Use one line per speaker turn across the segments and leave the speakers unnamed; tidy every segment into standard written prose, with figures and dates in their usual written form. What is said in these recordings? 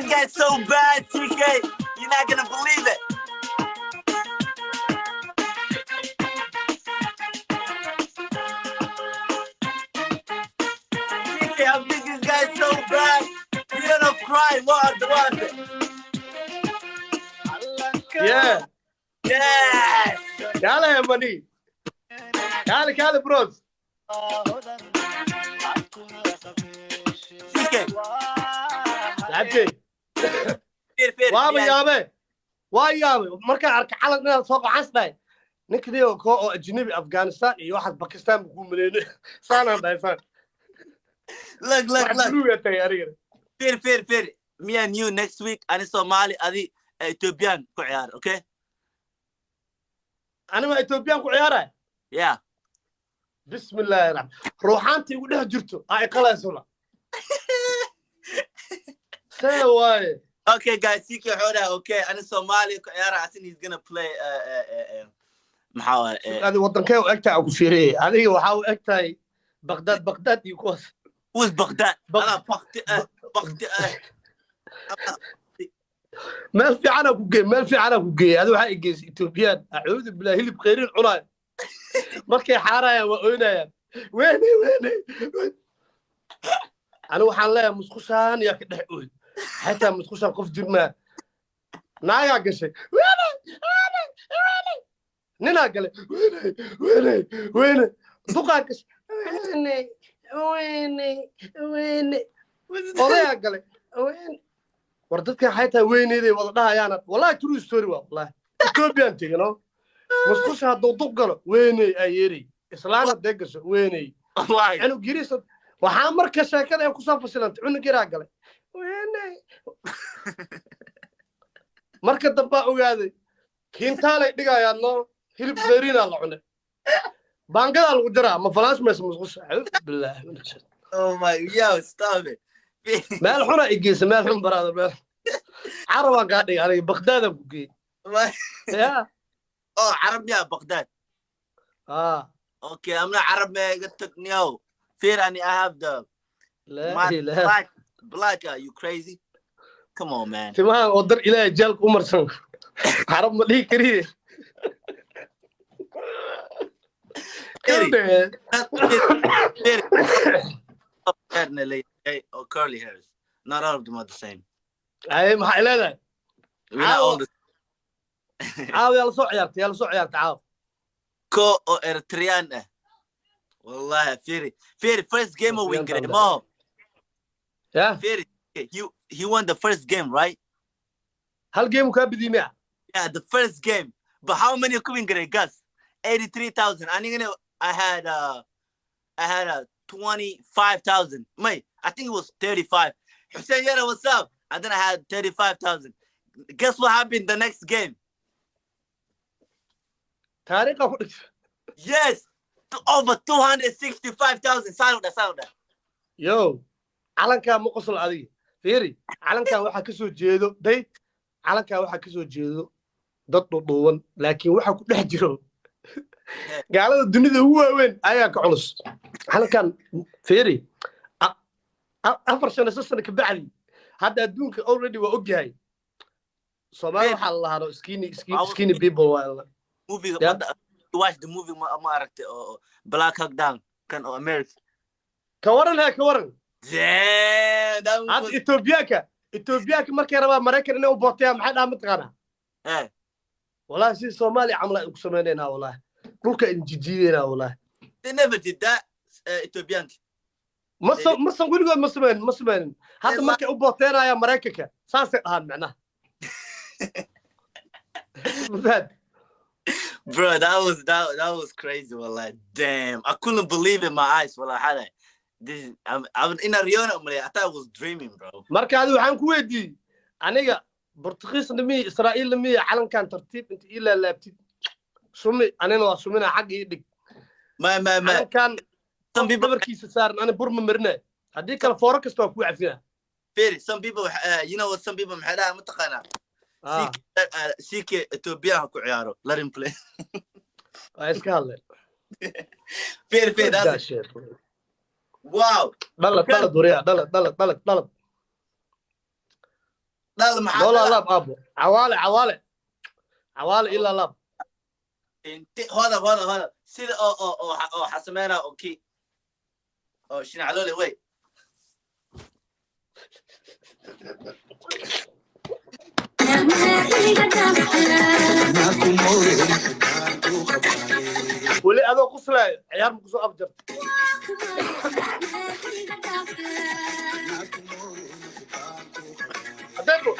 guy's so bad, TK. You're not gonna believe it. TK, I think this guy's so bad. You don't know cry. What was it?
Yeah.
Yes.
Kale money. Kale bros.
TK.
Abdi.
Fir.
Waa yaabe. Marka arka calan inaad soo qaxasday. Ninkii oo ajnabi Afghanistan iyo waxaad Pakistan ku maleeyay. Saanaan dhaafan.
Look. Fir. Me and you next week. Ani Somali, adi Ethiopian ku ciyaar, okay?
Anima Ethiopian ku ciyaaray.
Yeah.
Bismillahir rahman. Ruuxaantii ugu dhex jirto ay qalaysula. Say why?
Okay, guys, TK Hoda, okay. Ani Somali ku ciyaar. I think he's gonna play maxaa
adi wadankee u egtaa ku fiiriyay. Adiga waxa uu egtay Baghdad iyo kuwas.
Who's Baghdad? Baghdad.
meel fiican ku geey adu waxa igeys Ethiopian a'uudu billahi hilib qeyrin cunay markay xaarayaan waa oynayaan weene anu waxaan leeyahay musqushaan yaa ka dhex ooy xataa musqushaan qof jirma naaga gashay weene nina gale weene duqaa gashay weene odaya gale weene war dadka xayta weyneeday wada dhahayaan wallahi true story wallahi Ethiopian tigano musqusha haduu duq galo weyney ay yiri islaana degasho weyney wallahi anu giriis waxa marka sheekada ay ku soo fasilantay cunug yaraa galay weyney marka damba ogaaday kiintaalay dhigayaan no hilib beerina la cunay bangada lagu diraa ma falaas mees musqusha billahi
oh my yo stop it
meel xuna igeys meel xun baraada meel عربا قاعد يعني بغداد ابوكي
يا عرب يا بغداد اوكي I'm not Arab man قلت لك نيو fear I have the black you crazy come on man
تمام ودر الى جالك عمر سن عرب ما لي كريه
or curly hairs not all of them are the same
اي ما حيلنا
عاو
يلا سو عيارت عاو
كو ارتريان والله فيري first game of win Gremo
yeah
Firi he won the first game right
هل جيم كان بدي مع
yeah the first game but how many are coming great guys 83,000 I had 25,000 mate I think it was 35 Hussein Yara what's up and then I had 35,000 guess what happened the next game yes over 265,000 sound that
yo calanka ma qosol adiga fiiri calanka waxa ka soo jeedo calanka waxa ka soo jeedo dad dhuuban laakiin waxa ku dhex jiro gaalada dunida ugu waaweyn ayaa ka culus calankan fiiri afar sano ka bacdi hadda adduunka already waa ogyahay Soomaali waxa la lahaado skinny people waa
movie watch the movie ma aragtay Black Hawk Down kan America
ka waran
yeah that was
Ethiopiaanka markay rabaa Mareykan inay u bootayaan maxay dhaam taqaana wallahi si Soomaali amla ugu sameeyna wallahi dhulka injijideena wallahi
they never did that Ethiopian
ما weligood ma sameyn hadda markay u booteenaya Mareykanka saasay ahaan macnaha
bro that was crazy wallahi damn I couldn't believe in my eyes wallahi this I'm in a Riona I thought I was dreaming bro
marka adu waxaan ku weydii aniga Portuguese nimi Israa'iil nimi calankan tartiib inta ila laabtid sumi anina waa sumina xaq ii dhig
ma
kan some people barkiisa saaran ana burma marina hadii kala fooro kasta waa ku cafina
Firi some people you know what some people maxaa ma taqaana Sike Ethiopian ku ciyaaro let him play
iska hadle
Firi that's wow
dala duriya dala
لا لا محل
لا لا ابو عوالي الا لاب
انت هذا سيد او حسمينا اوكي او شنو علولي وي
ولي هذا قصله عيار مكسو ابجر ادبو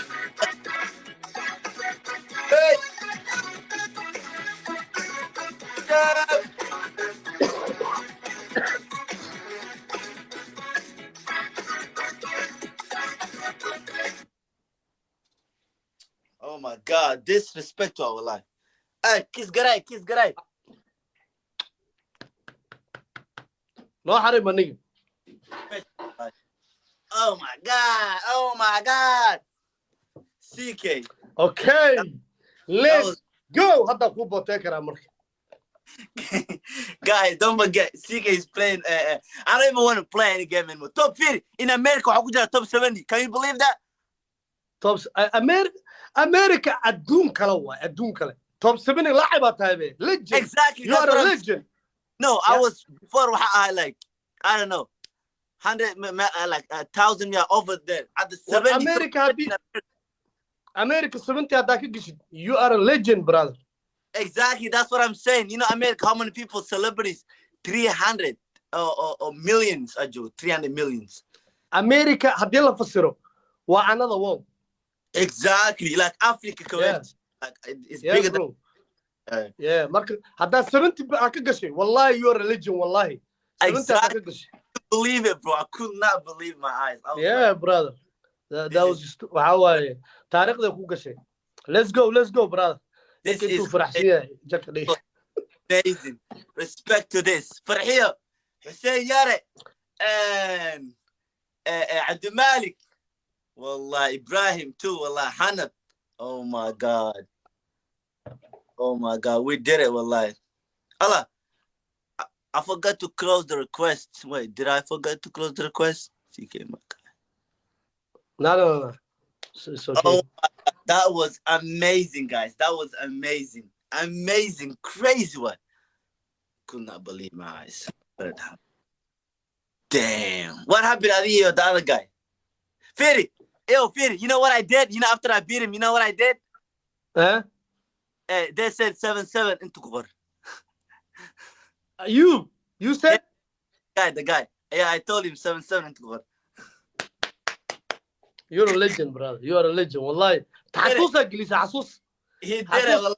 Oh my God, disrespect to our life. Hey, kiss garay.
لو حرم مني
Oh my God. CK.
اوكي let's go هذا كو بوتيكر امرك
Guys, don't forget, CK is playing. I don't even want to play any game anymore. Top 50 in America, top 70. Can you believe that?
توب امريكا ادون كلا توب 7 لاعب تايبه legend
Exactly.
you are a legend
No, I was before I like I don't know 100 like 1,000 over there at the 70.
America 70 هذاك قشد you are a legend brother.
Exactly, that's what I'm saying. You know, America, how many people, celebrities? 300 or millions, Ajo, 300 millions.
America هدي لا فسره wa another world.
Exactly, like Africa, correct? Yeah. Like it's bigger
bro.
than.
Yeah, marka هذا 70 ka gashay wallahi you are a legend wallahi. 70
Exactly.
ka gashay.
Believe it, bro. I could not believe my eyes.
Yeah, like, brother. That was just how I taariikhda ku gashay. Let's go, brother.
This is
amazing.
Respect to this. Farhiya, Hussein Yare, and Abdul Malik. Wallah, Ibrahim too. Wallah, Hanab. Oh my God. We did it, Wallah. Allah, I forgot to close the request. Wait, did I forget to close the request?
No. It's okay.
Oh, that was amazing, guys. That was amazing. Crazy one. Could not believe my eyes. What happened? Damn. What happened to the other guy? Firi. You know what I did? You know, after I beat him, you know what I did?
Huh?
They said 7-7 into Qur.
You said?
The guy. Yeah, I told him 7-7 into Qur.
You're a legend, brother. You are a legend. Wallahi. تحسوسك ليس حسوس.
He did it.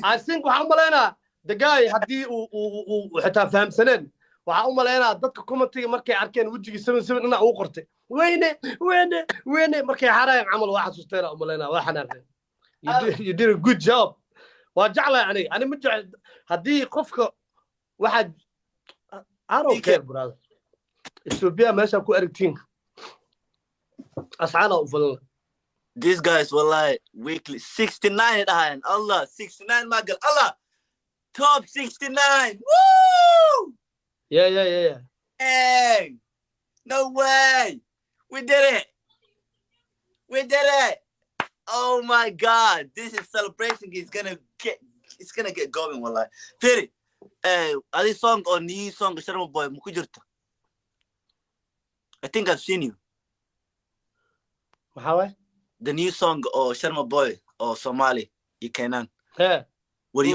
I think waxaan umaleynaa the guy haddii uu xitaa fahamsaneen waxaan umaleynaa dadka commentiga markay arkeen wejigii 7-7 inaa uu qortay weyne markay xarayaan camal waa xasuusteena umaleynaa waa xanaaqeen you did a good job waa jeclay ani ma jecel haddii qofka waxaad I don't care brother Ethiopia meesha ku aragtiin asxaana u falan
These guys were like weekly 69 and Allah 69 Magal Allah top 69 woo
yeah
hey no way we did it oh my God this is celebration it's gonna get going wallahi Firi are this song or new song Sharma Boy mukujirta I think I've seen you
maxaa
the new song or Sharma Boy or Somali you can what do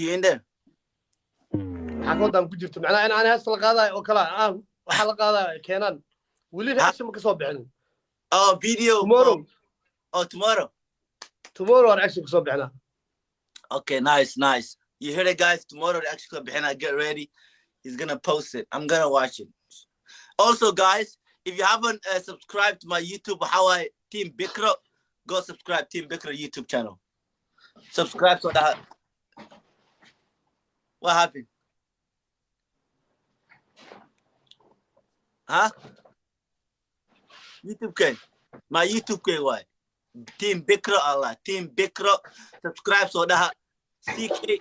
you in there
xaqodan ku jirto macnaa in aan hees la qaadayo oo kala waxa la qaadayo keenan wali hees ma ka soo bixin
video tomorrow
are actually ka soo bixina
okay nice you heard it guys tomorrow are actually bixina get ready he's gonna post it I'm gonna watch it also guys if you haven't subscribed to my YouTube Hawaii Team Bikra go subscribe Team Bikra YouTube channel subscribe so that what happened huh my YouTube K why Team Bikra Allah Team Bikra subscribe so that CK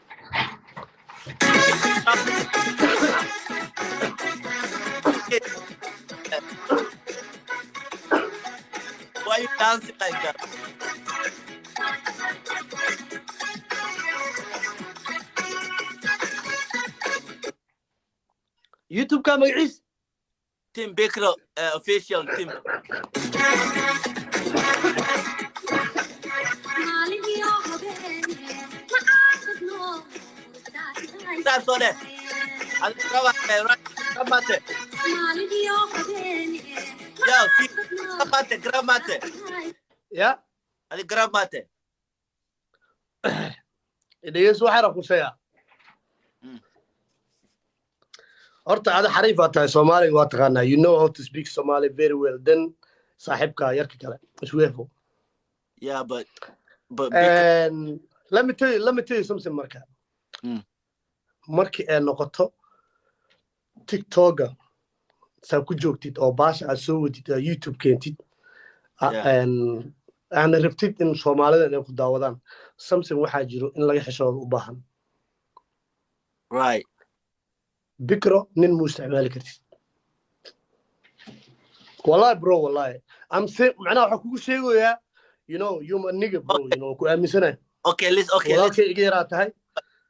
dance like that.
YouTube ka magaciis
Team Bikro official team. That's all that. I Gramate. Yo, see, Gramate.
ya
Ali Gramate.
idayes waxaan ku sheegaa horta aad xariif aad tahay Soomaaliga waa taqaanaa you know how to speak Somali very well then saaxiibka yarka kale isweefo
Yeah, but
and let me tell you something marka markii ay noqoto TikTok saa ku joogtid oo baasha aad soo wadid YouTube keentid and ana rabtid in Soomaalida ay ku daawadaan something waxa jiro in laga xishoodo u baahan
right.
Bikro nin muu isticmaali kartid wallahi bro wallahi I'm saying macnaha waxa kugu sheegayaa you know you a nigga bro you know ku aaminsanahay
Okay, let's
iga yaraa tahay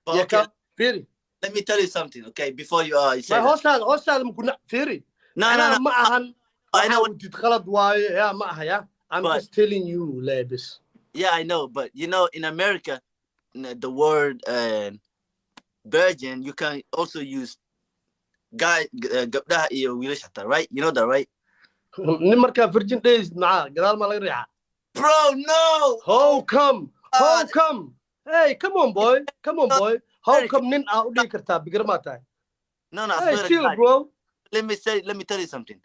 okay.
Firi
Let me tell you something, okay? Before you say
ma hoostaada mukuna Firi
no.
ma ahan
I know.
did khalad waaye ya ma aha ya I'm just telling you labis
Yeah, I know, but you know, in America, the word virgin, you can also use guy gabdhaha iyo wiilasha taa, right? You know that, right?
nin markaa virgin days maca gadaal ma laga riixaa
Bro, no.
how come hey come on boy how come nin aa u dhigi kartaa bigar ma tahay
No, I
hey
swear to
chill
God.
bro
Let me tell you something.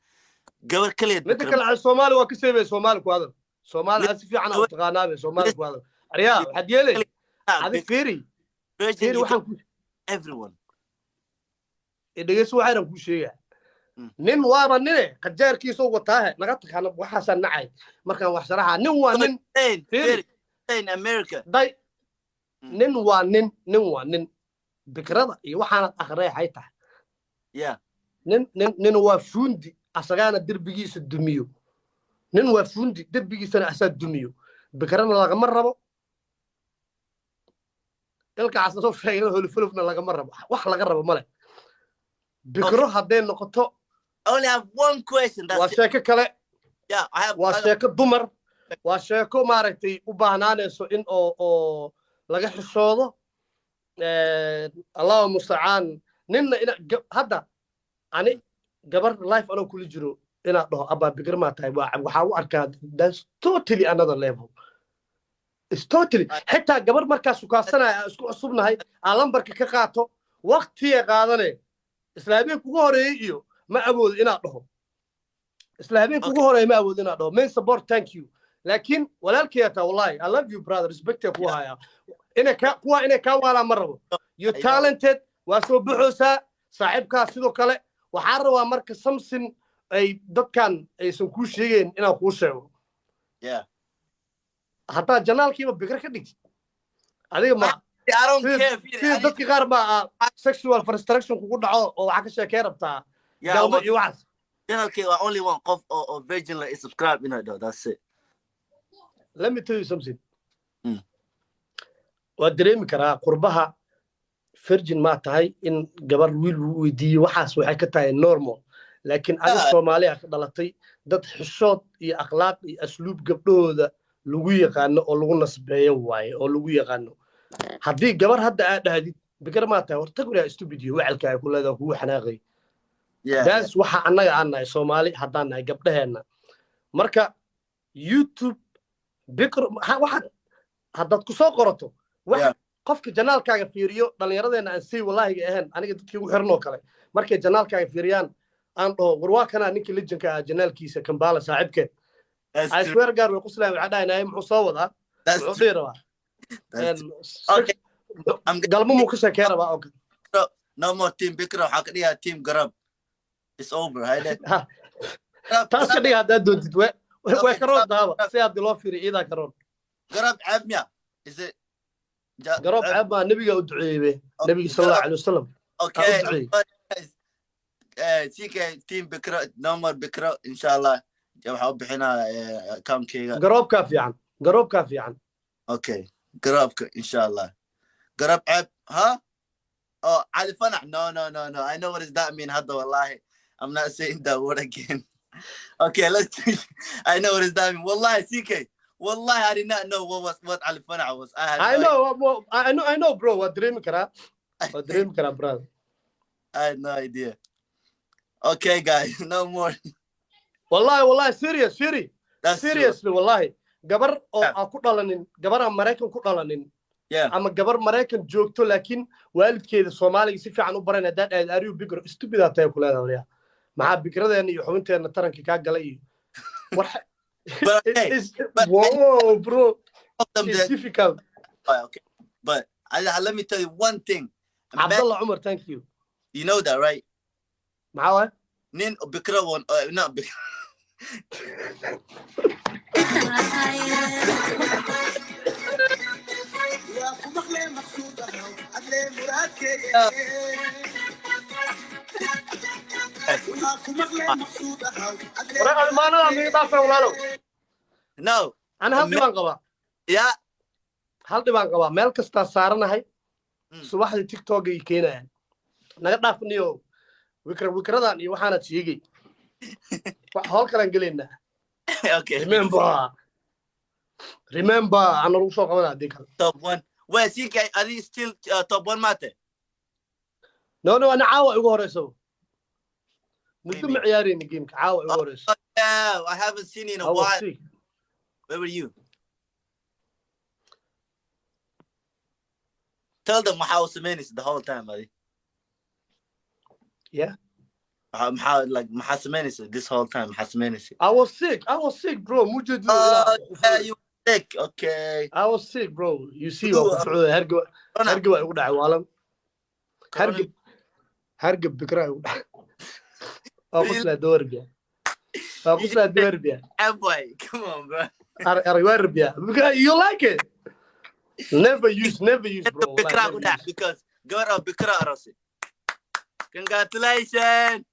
Gabar kaliya
midda kale aan Soomaali waa ka seebay Soomaali ku hadal Soomaali aad si fiican u taqaanaa Soomaali ku hadal ariya waxaad yeelay adi Firi
virgin
waxaan ku
everyone.
idageyso waxaan ku sheegaa nin waaba nine qajaarkiisa uga taahe naga taqaana waxaasan nacay markaan wax sharaxa nin waa nin
in America.
day nin waa nin bikrada iyo waxaanad akhriyahay tahay
Yeah.
nin waa fuundi asagaana derbigiisa dumiyo nin waa fuundi derbigiisana asaa dumiyo bikrana lagama rabo ilkaas soo sheegay holfulufna lagama rabo wax laga rabo male bikro hadday noqoto
I only have one question.
waa sheeko kale
Yeah, I have.
waa sheeko dumar waa sheeko maaragtay u baahnaanayso in oo laga xishoodo Allahu musta'an ninna hadda ani gabar life anoo kula jiro ina dhaho aba bikr ma tahay waxa u arkaa that's totally another level it's totally hatta gabar markaas u kaasanaay isku cusubnahay aan lambarka ka qaato waqtiga qaadane islaameen kugu horeeyay iyo ma awoodo ina dhaho islaameen kugu horeeyay ma awoodo ina dhaho men support thank you laakiin walaalkeeta wallahi I love you brother respect you haya ina ka wala marabo you talented waa soo buuxosa saaxiibka sidoo kale waxaan rabaa marka something ay dadkan aysan ku sheegeen inaan ku sheego
Yeah.
hatta janaalkiiba bikr ka dhigtid adiga ma
I don't care if
sida dadka qaar baa sexual frustration kugu dhaco oo waxa ka sheekay rabtaa galmo iyo waxaas
okay, I only want of virgin like subscribe, you know, though. That's it.
let me tell you something waa dareemi karaa qurbaha virgin ma tahay in gabar wiil uu weydiiyo waxaas waxay ka tahay normal laakiin adiga Soomaaliya ka dhalatay dad xishood iyo akhlaaq iyo asluub gabdhooda lagu yaqaano oo lagu nasbeeyo waaye oo lagu yaqaano haddii gabar hadda aad dhahdid bikr ma tahay horta guriga studio wacalka ay ku leedahay kugu xanaaqay daas waxa annaga aan nahay Soomaali haddaan nahay gabdhaheena marka YouTube bikr waxa haddaad ku soo qorato wax qofka janaalkaaga fiiriyo dhalinyaradeenna aan si wallahi ahaan aniga dadkii ugu xirnoo kale markay janaalkaaga fiiriyaan aan dhaho warwaa kana ninka lejanka ah janaalkiisa Kambala saaxiibkeed I swear God way qoslaan waxa dhaynaa muxuu soo wadaa wuxuu dheeraa
okay
galmo mu ka sheekay rabaa okay
no more team bikra waxa ka dhigaa team garab it's over hayde
taas ka dhigaa hadaad doontid way karoon daaba si aad loo fiiriyo ida karoon
garab cabmiya is it
garab cabba nabiga u duceeyay nabiga sallallahu alayhi wasallam
okay CK team bikra no more bikra inshallah يا حب حنا كم كيغا
قروب كافي عن
اوكي قرابك ان شاء الله قراب عب ها oh علي فنع no I know what does that mean هذا والله I'm not saying that word again okay let's I know what does that mean والله CK والله I did not know what علي فنع was
I know bro what dream كرا brother
I had no idea okay guys no more
والله seriously
true.
والله gabar oo aan ku dhalanin gabar aan Mareykan ku dhalanin ama gabar Mareykan joogto laakiin waalidkeeda Soomaaliga si fiican u baran dad aad ariyo bigro stupid ah tahay ku leedahay maxaa bigradeena iyo xubinteena taranka ka galay iyo whoa bro it's difficult
okay but let me tell you one thing
Abdullah Umar thank you
you know that right
maxaa
nin bikra one not bikra no
أنا هل دبان قبا
يا
هل دبان قبا ميل كستا سارنا هاي صباح التيك توك يكينا نقدر نفنيو وكردان يوحنا تيجي هل كلام قلنا
okay
remember أنا روسو كمان أديك
top one where CK are you still top one mate
no أنا عاوة يقورسو مدوم عيارين جيمك عاوة يقورس
yeah I haven't seen you in a while where were you tell them how Semenis the whole time buddy
yeah
how like Semenis this whole time Semenis
I was sick bro مجد
yeah you sick okay
I was sick bro you see هرجو يقول عوالم هرجب بكرة يقول أقص له دور بيا
boy come on bro
أروار بيا you like it never use bro
because go to بكرة راسي congratulations